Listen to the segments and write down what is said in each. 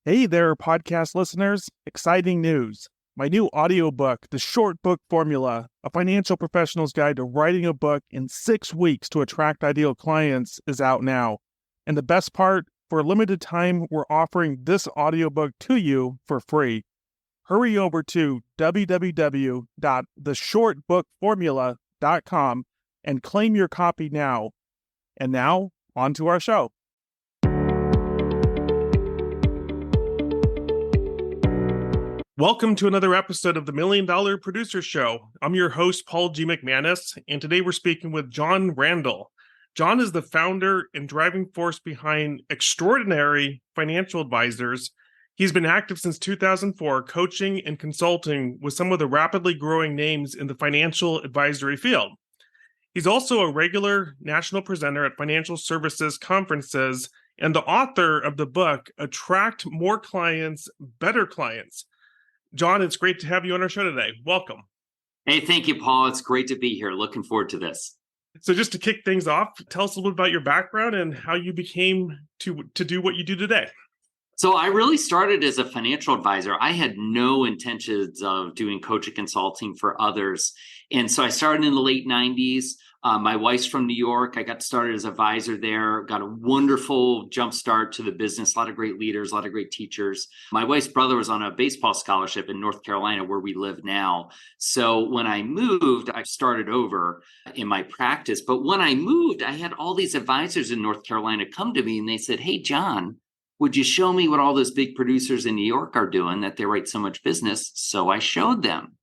Hey there, podcast listeners. Exciting news. My new audiobook, The Short Book Formula, A Financial Professional's Guide to Writing a Book in 6 Weeks to Attract Ideal Clients, is out now. And the best part, for a limited time, we're offering this audiobook to you for free. Hurry over to www.theshortbookformula.com and claim your copy now. And now, on to our show. Welcome to another episode of the $1 Million Producer Show. I'm your host, Paul G. McManus, and today we're speaking with John Randall. John is the founder and driving force behind Extraordinary Financial Advisors. He's been active since 2004, coaching and consulting with some of the rapidly growing names in the financial advisory field. He's also a regular national presenter at financial services conferences and the author of the book, Attract More Clients, Better Clients. John, it's great to have you on our show today. Welcome. Hey, thank you, Paul. It's great to be here. Looking forward to this. So just to kick things off, tell us a little bit about your background and how you became to do what you do today. So I really started as a financial advisor. I had no intentions of doing coaching consulting for others. And so I started in the late 90s. My wife's from New York. I got started as an advisor there, got a wonderful jump start to the business, a lot of great leaders, a lot of great teachers. My wife's brother was on a baseball scholarship in North Carolina, where we live now. So when I moved, I started over in my practice. But when I moved, I had all these advisors in North Carolina come to me and they said, "Hey, John, would you show me what all those big producers in New York are doing, that they write so much business?" So I showed them.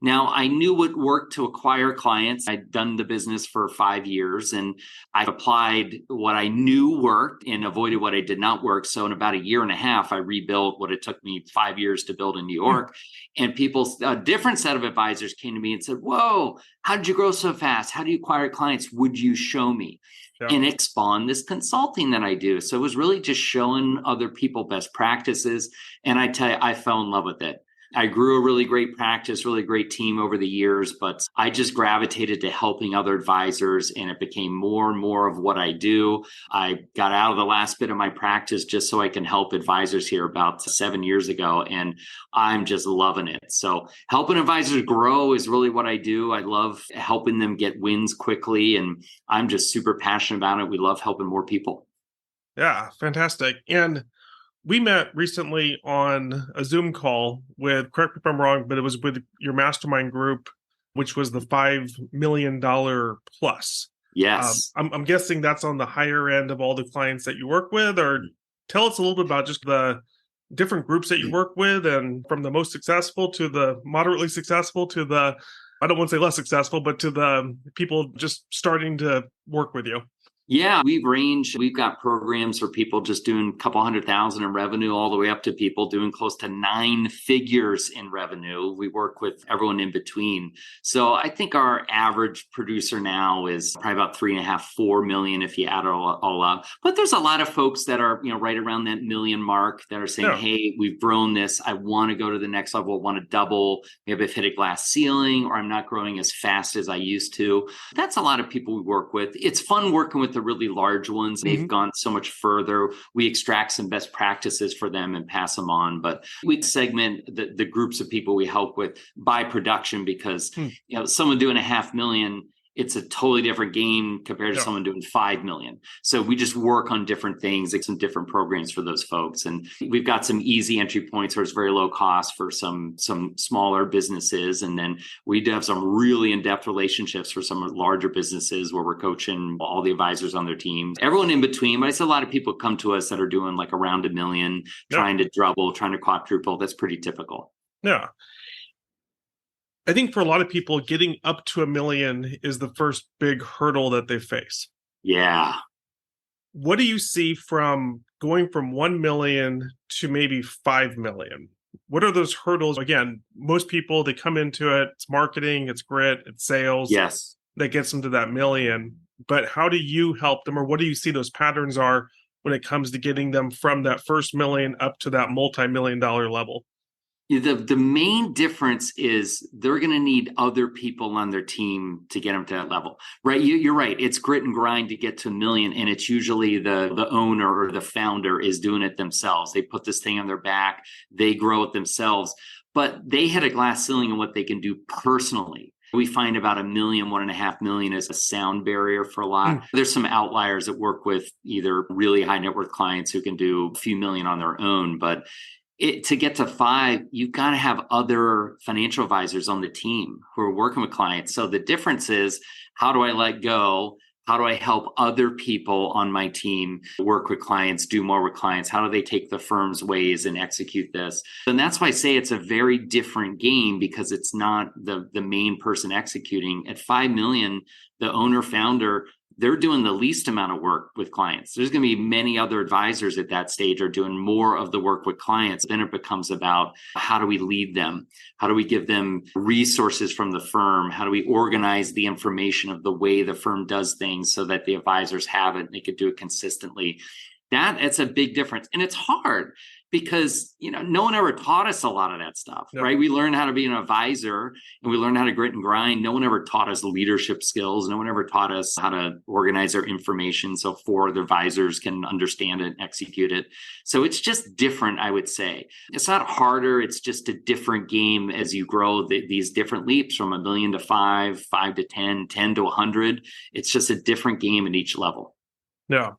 Now, I knew what worked to acquire clients. I'd done the business for 5 years, and I applied what I knew worked and avoided what I did not work. So in about a year and a half, I rebuilt what it took me 5 years to build in New York. And a different set of advisors came to me and said, "Whoa, how did you grow so fast? How do you acquire clients? Would you show me?" Yeah. And it spawned this consulting that I do. So it was really just showing other people best practices. And I tell you, I fell in love with it. I grew a really great practice, really great team over the years, but I just gravitated to helping other advisors, and it became more and more of what I do. I got out of the last bit of my practice just so I can help advisors here about 7 years ago, and I'm just loving it. So helping advisors grow is really what I do. I love helping them get wins quickly, and I'm just super passionate about it. We love helping more people. Yeah, fantastic. And we met recently on a Zoom call with, correct me if I'm wrong, but it was with your mastermind group, which was the $5 million plus. Yes. I'm guessing that's on the higher end of all the clients that you work with, or tell us a little bit about just the different groups that you work with, and from the most successful to the moderately successful to the, I don't want to say less successful, but to the people just starting to work with you. Yeah, we've got programs for people just doing a couple 100,000 in revenue, all the way up to people doing close to 9 figures in revenue. We work with everyone in between. So I think our average producer now is probably about 3.5, 4 million if you add it all up. But there's a lot of folks that are, right around that million mark that are saying, "Hey, we've grown this. I want to go to the next level. I want to double. Maybe I've hit a glass ceiling, or I'm not growing as fast as I used to." That's a lot of people we work with. It's fun working with the really large ones. They've gone so much further. We extract some best practices for them and pass them on. But we segment the groups of people we help with by production, because someone doing $500,000, it's a totally different game compared to someone doing 5 million. So we just work on different things, like some different programs for those folks. And we've got some easy entry points where it's very low cost for some smaller businesses. And then we do have some really in-depth relationships for some larger businesses where we're coaching all the advisors on their team. Everyone in between, but it's a lot of people come to us that are doing like around $1 million, trying to double, trying to quadruple. That's pretty typical. Yeah. I think for a lot of people, getting up to $1 million is the first big hurdle that they face. Yeah. What do you see from going from 1 million to maybe 5 million? What are those hurdles? Again, most people, they come into it, it's marketing, it's grit, it's sales. Yes. That gets them to that million. But how do you help them, or what do you see those patterns are when it comes to getting them from that first million up to that multi-million-dollar level? The main difference is they're going to need other people on their team to get them to that level, right? You're right. It's grit and grind to get to 1 million. And it's usually the owner or the founder is doing it themselves. They put this thing on their back, they grow it themselves, but they hit a glass ceiling in what they can do personally. We find about 1 million, 1.5 million is a sound barrier for a lot. There's some outliers that work with either really high net worth clients who can do a few million on their own, but to get to 5, you've got to have other financial advisors on the team who are working with clients. So the difference is, how do I let go? How do I help other people on my team work with clients, do more with clients? How do they take the firm's ways and execute this? And that's why I say it's a very different game, because it's not the main person executing. At 5 million, the owner founder, they're doing the least amount of work with clients. There's going to be many other advisors at that stage are doing more of the work with clients. Then it becomes about, how do we lead them? How do we give them resources from the firm? How do we organize the information of the way the firm does things so that the advisors have it and they could do it consistently? It's a big difference. And it's hard because, no one ever taught us a lot of that stuff, right? We learned how to be an advisor and we learned how to grit and grind. No one ever taught us leadership skills. No one ever taught us how to organize our information so the advisors can understand it and execute it. So it's just different, I would say. It's not harder. It's just a different game as you grow these different leaps from 1 million to 5, 5 to 10, 10 to 100. It's just a different game at each level. Yeah.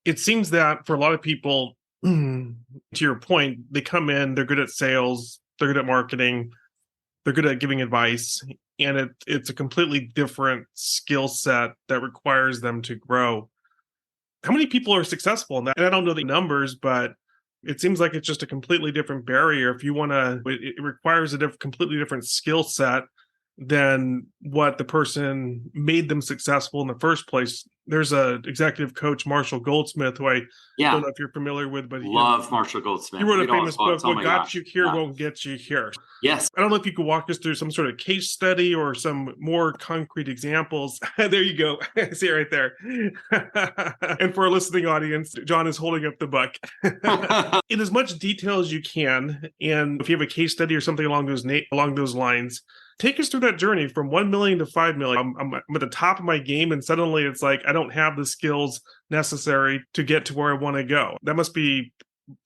It seems that for a lot of people, to your point, they come in, they're good at sales, they're good at marketing, they're good at giving advice, and it's a completely different skill set that requires them to grow. How many people are successful in that? And I don't know the numbers, but it seems like it's just a completely different barrier. If you want to, it requires a completely different skill set than what the person made them successful in the first place. There's a executive coach, Marshall Goldsmith, who I don't know if you're familiar with, but love Marshall Goldsmith. He wrote a famous book, What Got You Here Won't Get You Here. Yes. I don't know if you could walk us through some sort of case study or some more concrete examples. There you go. I see it right there. And for our listening audience, John is holding up the book. In as much detail as you can, and if you have a case study or something along those lines, take us through that journey from 1 million to 5 million. I'm at the top of my game, and suddenly it's like I don't have the skills necessary to get to where I want to go. That must be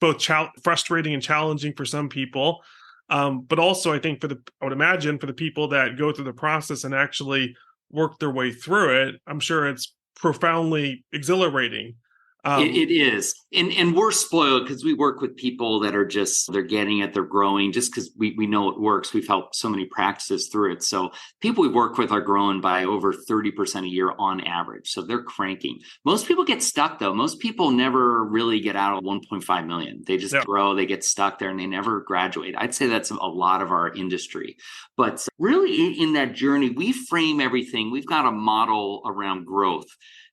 both frustrating and challenging for some people. But also, I think I would imagine for the people that go through the process and actually work their way through it, I'm sure it's profoundly exhilarating. It is. And we're spoiled because we work with people that are they're getting it, they're growing just because we know it works. We've helped so many practices through it. So people we work with are growing by over 30% a year on average. So they're cranking. Most people get stuck though. Most people never really get out of 1.5 million. They just grow, they get stuck there and they never graduate. I'd say that's a lot of our industry. But really in that journey, we frame everything. We've got a model around growth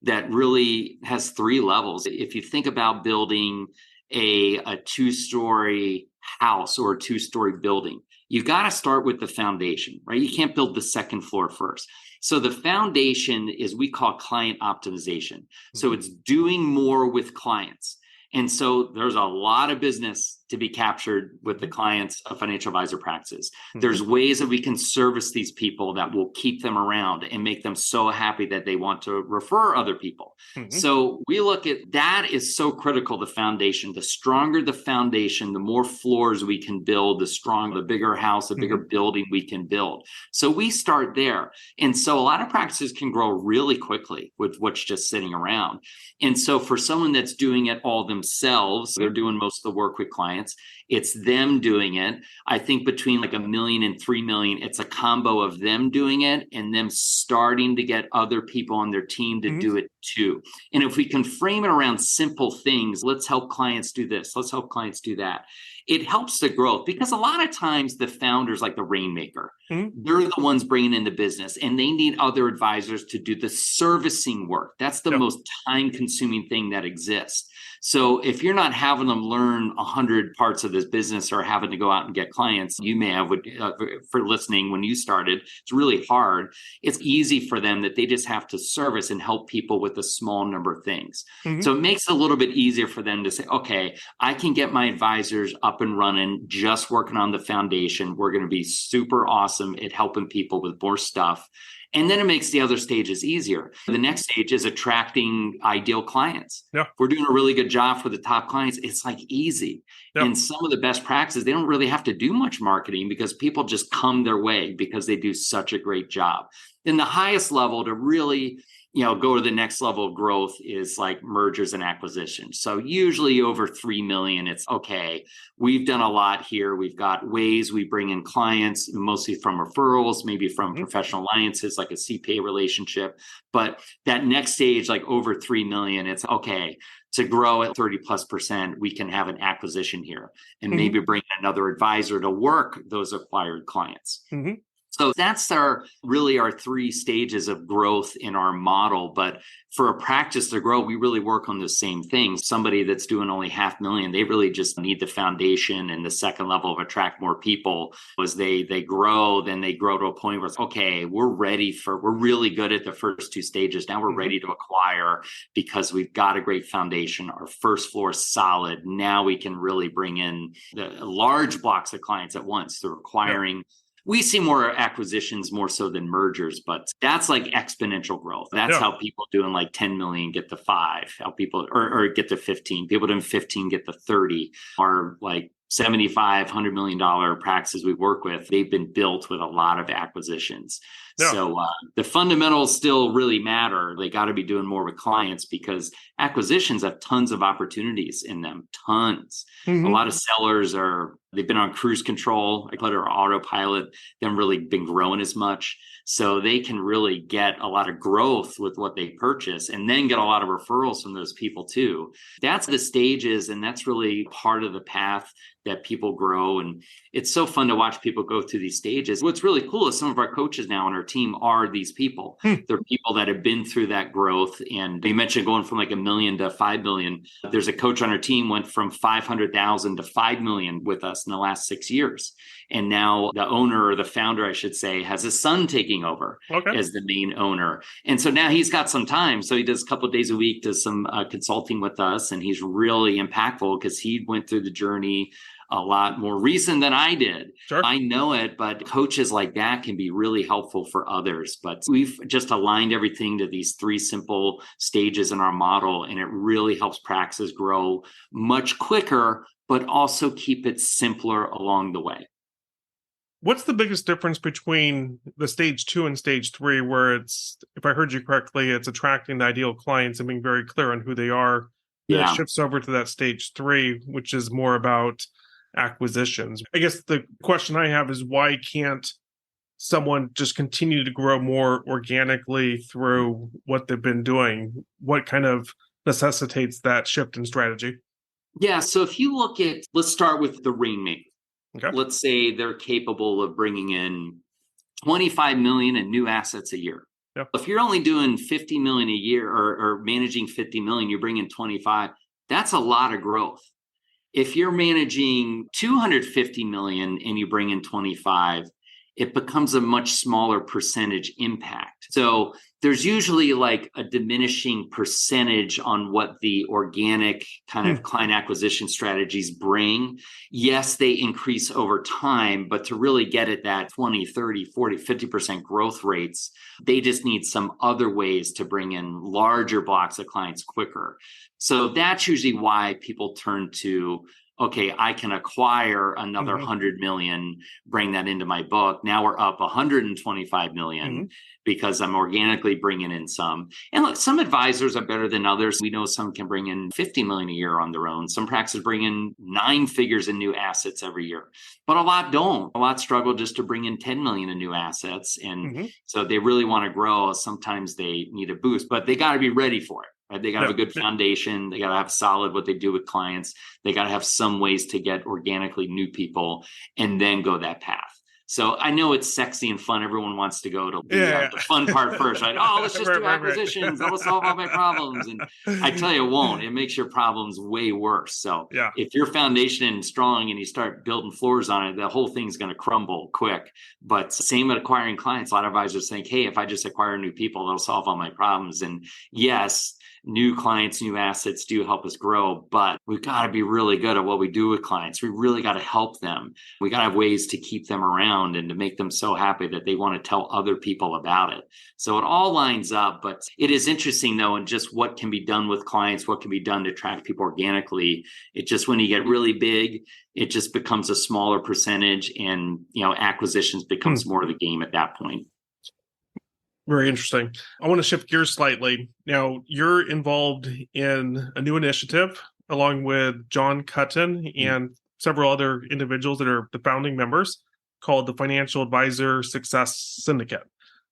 that really has 3 levels. If you think about building a 2-story house or a 2-story building, you got to start with the foundation, right? You can't build the second floor first. So the foundation is we call client optimization. So it's doing more with clients. And so there's a lot of business to be captured with the clients of financial advisor practices. There's ways that we can service these people that will keep them around and make them so happy that they want to refer other people. So we look at that is so critical, the foundation. The stronger the foundation, the more floors we can build, the bigger house, the bigger building we can build. So we start there. And so a lot of practices can grow really quickly with what's just sitting around. And so for someone that's doing it all themselves, they're doing most of the work with clients. It's them doing it. I think between like 1 million and 3 million, it's a combo of them doing it and them starting to get other people on their team to do it too. And if we can frame it around simple things, let's help clients do this, let's help clients do that, it helps the growth. Because a lot of times the founders, like the rainmaker, they're the ones bringing in the business and they need other advisors to do the servicing work. That's the most time consuming thing that exists. So if you're not having them learn 100 parts of this business or having to go out and get clients, you may have, for listening when you started, it's really hard. It's easy for them that they just have to service and help people with a small number of things. Mm-hmm. So it makes it a little bit easier for them to say, okay, I can get my advisors up and running, just working on the foundation. We're going to be super awesome at helping people with more stuff. And then it makes the other stages easier. The next stage is attracting ideal clients. Yeah. If we're doing a really good job for the top clients, it's like easy. Yeah. And some of the best practices, they don't really have to do much marketing because people just come their way because they do such a great job. And the highest level to really, go to the next level of growth is like mergers and acquisitions. So usually over 3 million, it's okay. We've done a lot here. We've got ways we bring in clients, mostly from referrals, maybe from professional alliances, like a CPA relationship. But that next stage, like over 3 million, it's okay. To grow at 30+%, we can have an acquisition here and maybe bring another advisor to work those acquired clients. Mm-hmm. So that's our 3 stages of growth in our model. But for a practice to grow, we really work on the same things. Somebody that's doing only $500,000, they really just need the foundation and the second level of attract more people. As they grow, then they grow to a point where it's okay, we're really good at the first 2 stages. Now we're ready to acquire because we've got a great foundation. Our first floor is solid. Now we can really bring in the large blocks of clients at once through acquiring. We see more acquisitions more so than mergers, but that's like exponential growth. That's how people doing like 10 million get to 5, how people or get to 15. People doing 15 get to 30 are like 75, $100 million practices we work with. They've been built with a lot of acquisitions. Yeah. So the fundamentals still really matter. They got to be doing more with clients because acquisitions have tons of opportunities in them, tons. Mm-hmm. A lot of sellers they've been on cruise control, or autopilot, they haven't really been growing as much. So they can really get a lot of growth with what they purchase and then get a lot of referrals from those people too. That's the stages, and that's really part of the path that people grow. And it's so fun to watch people go through these stages. What's really cool is some of our coaches now on our team are these people. They're people that have been through that growth. And they mentioned going from like $1 million to 5 million. There's a coach on our team went from 500,000 to 5 million with us in the last 6 years. And now the owner, or the founder, I should say, has his son taking over as the main owner. And so now he's got some time. So he does a couple of days a week, does some consulting with us. And he's really impactful because he went through the journey a lot more recent than I did. Sure. I know it, but coaches like that can be really helpful for others. But we've just aligned everything to these 3 simple stages in our model, and it really helps practices grow much quicker, but also keep it simpler along the way. What's the biggest difference between the stage 2 and stage 3, where it's, if I heard you correctly, it's attracting the ideal clients and being very clear on who they are? Then it shifts over to that stage 3, which is more about acquisitions. I guess the question I have is, why can't someone just continue to grow more organically through what they've been doing? What kind of necessitates that shift in strategy? Yeah. So if you look at, let's start with the Rainmaker. Okay. Let's say they're capable of bringing in 25 million in new assets a year. Yep. If you're only doing 50 million a year or managing 50 million, you bring in 25, that's a lot of growth. If you're managing 250 million and you bring in 25, it becomes a much smaller percentage impact. So there's usually like a diminishing percentage on what the organic kind of client acquisition strategies bring. Yes, they increase over time, but to really get at that 20, 30, 40, 50% growth rates, they just need some other ways to bring in larger blocks of clients quicker. So that's usually why people turn to, okay, I can acquire another 100 million, bring that into my book. Now we're up 125 million because I'm organically bringing in some. And look, some advisors are better than others. We know some can bring in 50 million a year on their own. Some practices bring in 9 figures in new assets every year, but a lot don't. A lot struggle just to bring in 10 million in new assets. And so they really want to grow. Sometimes they need a boost, but they got to be ready for it. Right? They got to have a good foundation. They got to have solid what they do with clients. They got to have some ways to get organically new people and then go that path. So I know it's sexy and fun. Everyone wants to go to Yeah. the fun part first, right? Oh, let's just do Right. acquisitions. That'll solve all my problems. And I tell you, it won't. It makes your problems way worse. So Yeah. if your foundation is strong and you start building floors on it, the whole thing's going to crumble quick. But same with acquiring clients. A lot of advisors think, hey, if I just acquire new people, they'll solve all my problems. And yes, new clients, new assets do help us grow, but we've got to be really good at what we do with clients. We really got to help them. We got to have ways to keep them around and to make them so happy that they want to tell other people about it. So it all lines up, but it is interesting though, and just what can be done with clients, what can be done to attract people organically. It just, when you get really big, it just becomes a smaller percentage, and acquisitions becomes more of the game at that point. Very interesting. I want to shift gears slightly. Now, you're involved in a new initiative along with John Cutton and several other individuals that are the founding members, called the Financial Advisor Success Syndicate.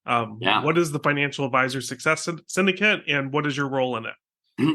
What is the Financial Advisor Success Syndicate, and what is your role in it?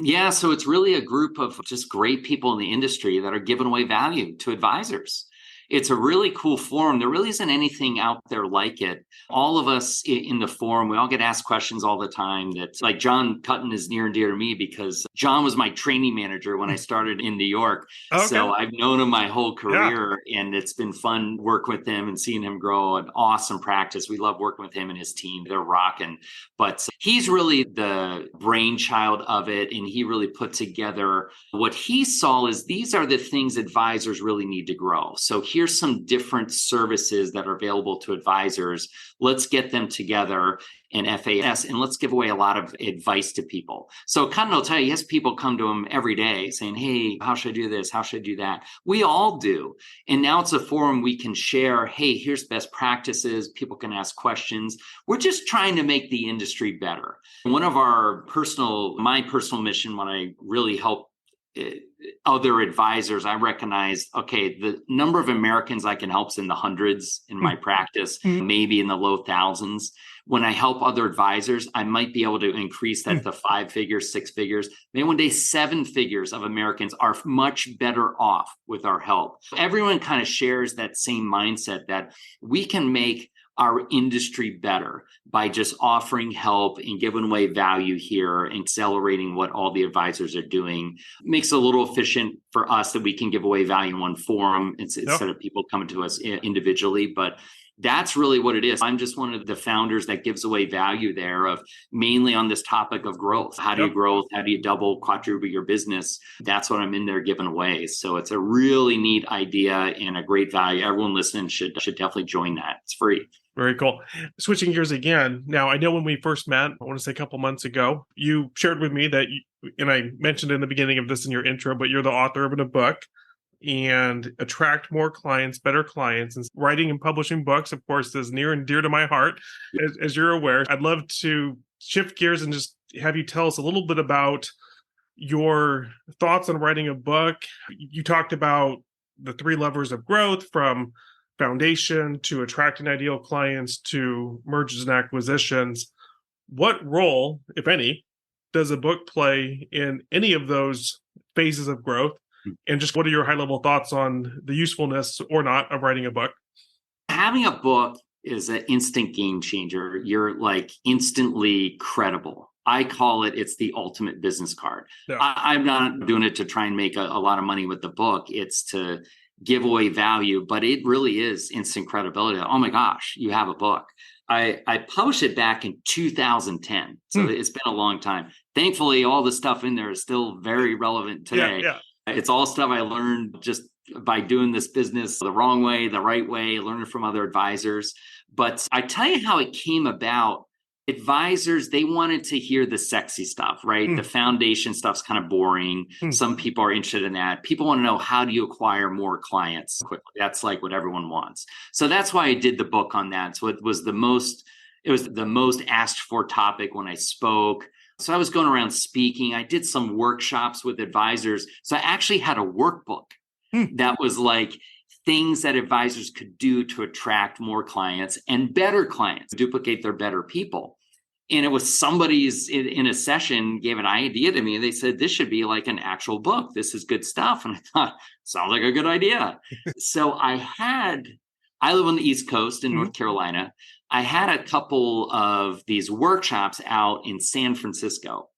Yeah, so it's really a group of just great people in the industry that are giving away value to advisors. It's a really cool forum. There really isn't anything out there like it. All of us in the forum, we all get asked questions all the time. That, like, John Cutton is near and dear to me because John was my training manager when I started in New York. Okay. So I've known him my whole career, and it's been fun working with him and seeing him grow. An awesome practice. We love working with him and his team. They're rocking. But he's really the brainchild of it, and he really put together what he saw is these are the things advisors really need to grow. So here's some different services that are available to advisors. Let's get them together in FAS, and let's give away a lot of advice to people. So Cutton will tell you, yes, people come to him every day saying, hey, how should I do this? How should I do that? We all do. And now it's a forum we can share, hey, here's best practices. People can ask questions. We're just trying to make the industry better. One of my personal mission, when I really help other advisors, I recognize, okay, the number of Americans I can help is in the hundreds in my practice, maybe in the low thousands. When I help other advisors, I might be able to increase that to 5 figures, 6 figures, maybe one day 7 figures of Americans are much better off with our help. Everyone kind of shares that same mindset that we can make our industry better by just offering help and giving away value here and accelerating what all the advisors are doing. It makes it a little efficient for us that we can give away value in one forum instead of people coming to us individually. But that's really what it is. I'm just one of the founders that gives away value there, of mainly on this topic of growth. How do you grow? How do you double, quadruple your business? That's what I'm in there giving away. So it's a really neat idea and a great value. Everyone listening should definitely join that. It's free. Very cool. Switching gears again. Now, I know when we first met, I want to say a couple months ago, you shared with me that, and I mentioned in the beginning of this in your intro, but you're the author of a book, and attract more clients, better clients. And writing and publishing books, of course, is near and dear to my heart, as you're aware. I'd love to shift gears and just have you tell us a little bit about your thoughts on writing a book. You talked about the 3 levers of growth, from foundation to attracting ideal clients to mergers and acquisitions. What role, if any, does a book play in any of those phases of growth? And just what are your high-level thoughts on the usefulness or not of writing a book? Having a book is an instant game changer. You're like instantly credible. I call it's the ultimate business card. Yeah. I'm not doing it to try and make a lot of money with the book. It's to give away value, but it really is instant credibility. Oh my gosh, you have a book. I published it back in 2010. So it's been a long time. Thankfully, all the stuff in there is still very relevant today. It's all stuff I learned just by doing this business the wrong way, the right way, learning from other advisors. But I tell you how it came about. Advisors, they wanted to hear the sexy stuff, right? The foundation stuff's kind of boring. Some people are interested in that. People want to know, how do you acquire more clients quickly? That's like what everyone wants. So that's why I did the book on that. So it was the most asked for topic when I spoke. So I was going around speaking. I did some workshops with advisors. So I actually had a workbook that was like things that advisors could do to attract more clients and better clients, duplicate their better people. And it was somebody's in a session gave an idea to me, and they said, this should be like an actual book. This is good stuff. And I thought, sounds like a good idea. So I had I live on the East Coast in North Carolina. I had a couple of these workshops out in San Francisco.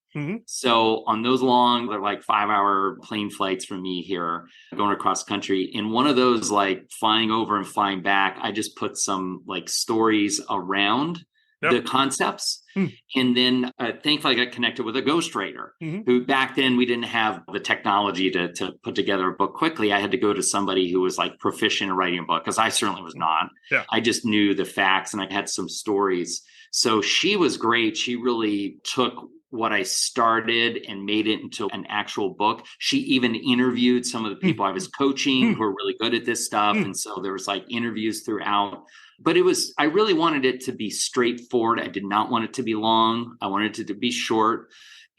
So on those long, they're like 5-hour plane flights from me here going across country. In one of those, like flying over and flying back, I just put some like stories around the concepts. And then thankfully I got connected with a ghostwriter who back then we didn't have the technology to put together a book quickly. I had to go to somebody who was like proficient in writing a book because I certainly was not. I just knew the facts and I had some stories. So she was great. She really took what I started and made it into an actual book. She even interviewed some of the people I was coaching who are really good at this stuff. And so there was like interviews throughout. But I really wanted it to be straightforward. I did not want it to be long. I wanted it to be short.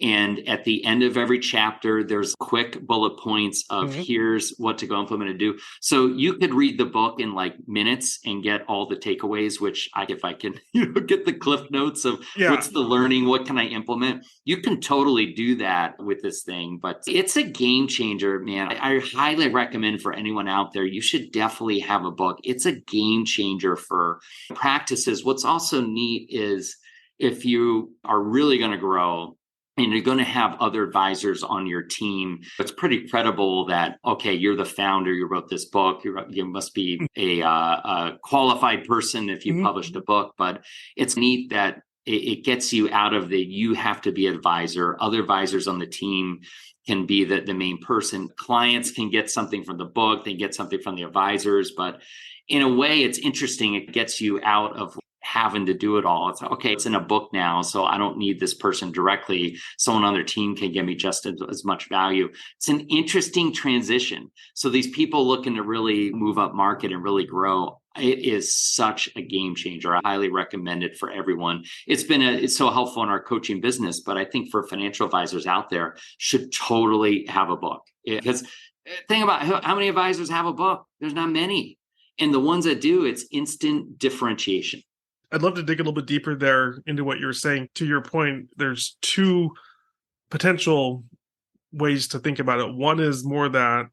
And at the end of every chapter, there's quick bullet points of here's what to go implement and do. So you could read the book in like minutes and get all the takeaways, which if I can get the cliff notes of what's the learning, what can I implement? You can totally do that with this thing, but it's a game changer, man. I highly recommend for anyone out there, you should definitely have a book. It's a game changer for practices. What's also neat is if you are really going to grow, and you're going to have other advisors on your team, it's pretty credible that, okay, you're the founder, you wrote this book, you must be a qualified person if you published a book. But it's neat that it gets you out of you have to be advisor. Other advisors on the team can be the main person. Clients can get something from the book, they get something from the advisors. But in a way, it's interesting. It gets you out of having to do it all. It's okay, it's in a book now, so I don't need this person directly. Someone on their team can give me just as much value. It's an interesting transition. So these people looking to really move up market and really grow, it is such a game changer. I highly recommend it for everyone. It's so helpful in our coaching business, but I think for financial advisors out there should totally have a book. Because think about how many advisors have a book. There's not many. And the ones that do, it's instant differentiation. I'd love to dig a little bit deeper there into what you're saying. To your point, there's two potential ways to think about it. One is more that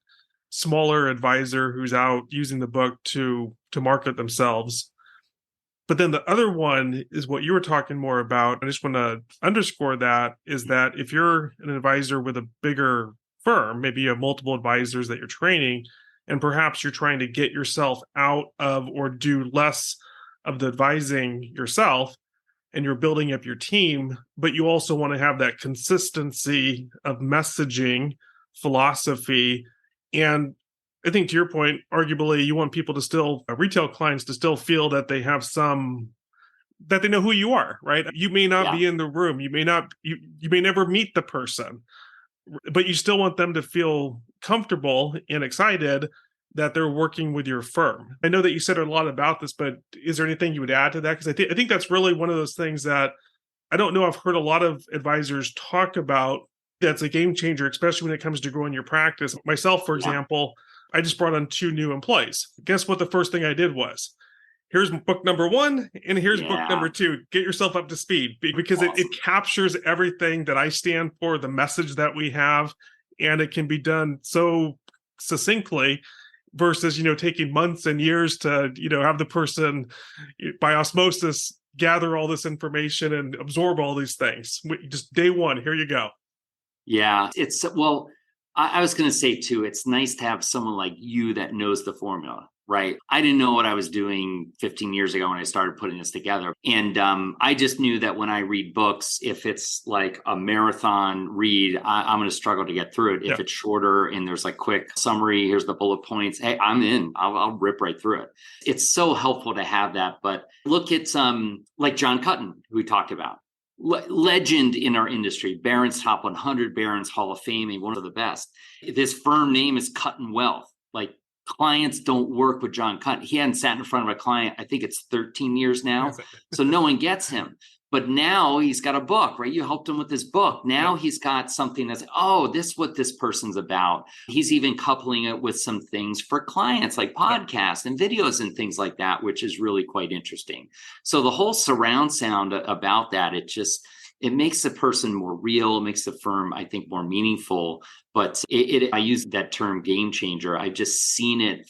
smaller advisor who's out using the book to market themselves. But then the other one is what you were talking more about. I just want to underscore that is that if you're an advisor with a bigger firm, maybe you have multiple advisors that you're training, and perhaps you're trying to get yourself out of or do less of the advising yourself, and you're building up your team, but you also want to have that consistency of messaging, philosophy. And I think to your point, arguably, you want people to still, retail clients to still feel that they have that they know who you are, right? You may not be in the room. You may never meet the person, but you still want them to feel comfortable and excited that they're working with your firm. I know that you said a lot about this, but is there anything you would add to that? Because I think that's really one of those things that I don't know I've heard a lot of advisors talk about that's a game changer, especially when it comes to growing your practice. Myself, for example, I just brought on 2 new employees. Guess what the first thing I did was? Here's book number 1 and here's book number 2. Get yourself up to speed because it captures everything that I stand for, the message that we have, and it can be done so succinctly versus, taking months and years to, have the person by osmosis gather all this information and absorb all these things. Just day one, here you go. Yeah, I was going to say too, it's nice to have someone like you that knows the formula, right? I didn't know what I was doing 15 years ago when I started putting this together. And I just knew that when I read books, if it's like a marathon read, I'm going to struggle to get through it. If it's shorter and there's like quick summary, here's the bullet points. Hey, I'm in. I'll rip right through it. It's so helpful to have that. But look at like John Cutton, who we talked about. Legend in our industry, Barron's Top 100, Barron's Hall of Fame, one of the best. This firm name is Cutton Wealth. Like clients don't work with John Cutton. He hadn't sat in front of a client, I think it's 13 years now. So no one gets him. But now he's got a book, right? You helped him with his book. Now he's got something that's, this is what this person's about. He's even coupling it with some things for clients like podcasts and videos and things like that, which is really quite interesting. So the whole surround sound about that, it makes the person more real, it makes the firm, I think, more meaningful. But I use that term game changer. I've just seen it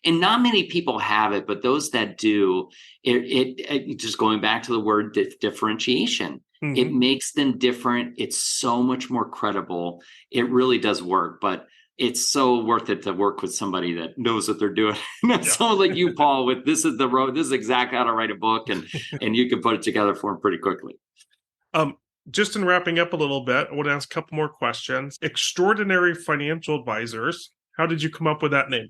and not many people have it, but those that do, it just going back to the word differentiation. It makes them different. It's so much more credible. It really does work, but it's so worth it to work with somebody that knows what they're doing. Not someone like you, Paul, with this is the road, this is exactly how to write a book, and you can put it together for them pretty quickly. Just in wrapping up a little bit, I want to ask a couple more questions. Extraordinary Financial Advisors. How did you come up with that name?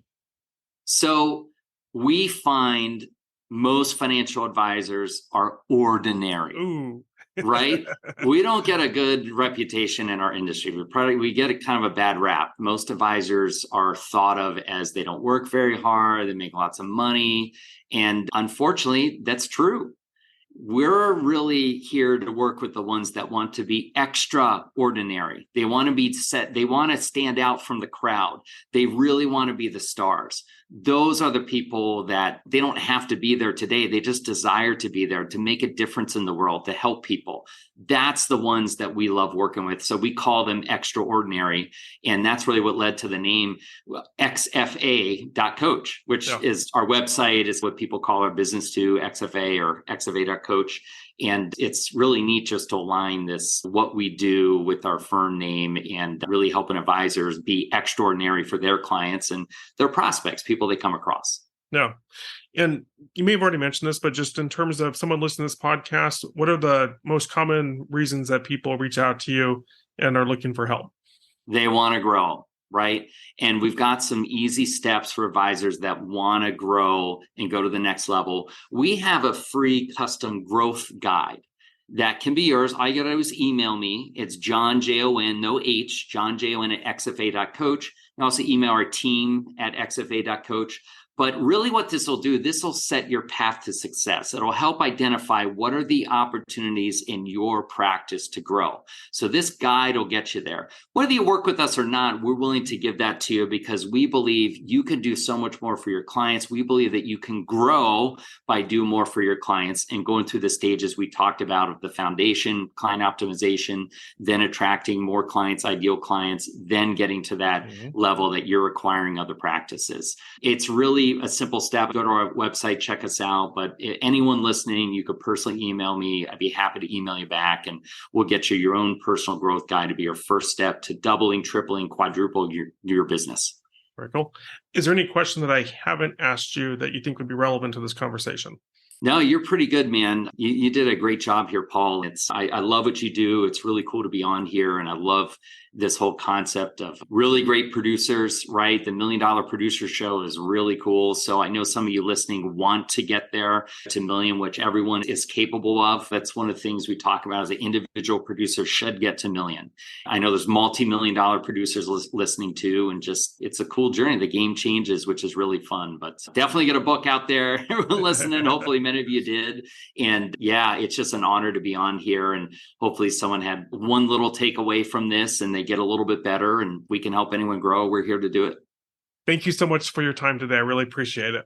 So we find most financial advisors are ordinary. Ooh. Right? We don't get a good reputation in our industry. We get a kind of a bad rap. Most advisors are thought of as they don't work very hard, they make lots of money. And unfortunately, that's true. We're really here to work with the ones that want to be extraordinary. They want to be set. They want to stand out from the crowd. They really want to be the stars. Those are the people that they don't have to be there today. They just desire to be there to make a difference in the world, to help people. That's the ones that we love working with. So we call them extraordinary. And that's really what led to the name xfa.coach, which is our website, is what people call our business to, XFA or xfa.coach. And it's really neat just to align what we do with our firm name and really helping advisors be extraordinary for their clients and their prospects, people they come across. No. And you may have already mentioned this, but just in terms of someone listening to this podcast, what are the most common reasons that people reach out to you and are looking for help? They want to grow, right? And we've got some easy steps for advisors that want to grow and go to the next level. We have a free custom growth guide that can be yours. All you got to do is email me. It's John, Jon, no H, John, Jon at xfa.coach. You can also email our team at xfa.coach. But really what this will do, this will set your path to success. It'll help identify what are the opportunities in your practice to grow. So this guide will get you there. Whether you work with us or not, we're willing to give that to you because we believe you can do so much more for your clients. We believe that you can grow by doing more for your clients and going through the stages we talked about of the foundation, client optimization, then attracting more clients, ideal clients, then getting to that level that you're acquiring other practices. It's really a simple step. Go to our website, check us out. But anyone listening, you could personally email me. I'd be happy to email you back, and we'll get you your own personal growth guide to be your first step to doubling, tripling, quadruple your business. Very cool. Is there any question that I haven't asked you that you think would be relevant to this conversation? No, you're pretty good, man. You did a great job here, Paul. I love what you do. It's really cool to be on here. And I love this whole concept of really great producers, right? The $1 Million Producer Show is really cool. So I know some of you listening want to get there to million, which everyone is capable of. That's one of the things we talk about as an individual producer should get to million. I know there's multi-million-dollar producers listening to, and just, it's a cool journey. The game changes, which is really fun, but definitely get a book out there. Everyone listening, hopefully many of you did. And yeah, it's just an honor to be on here. And hopefully someone had one little takeaway from this and they get a little bit better, and we can help anyone grow. We're here to do it. Thank you so much for your time today. I really appreciate it.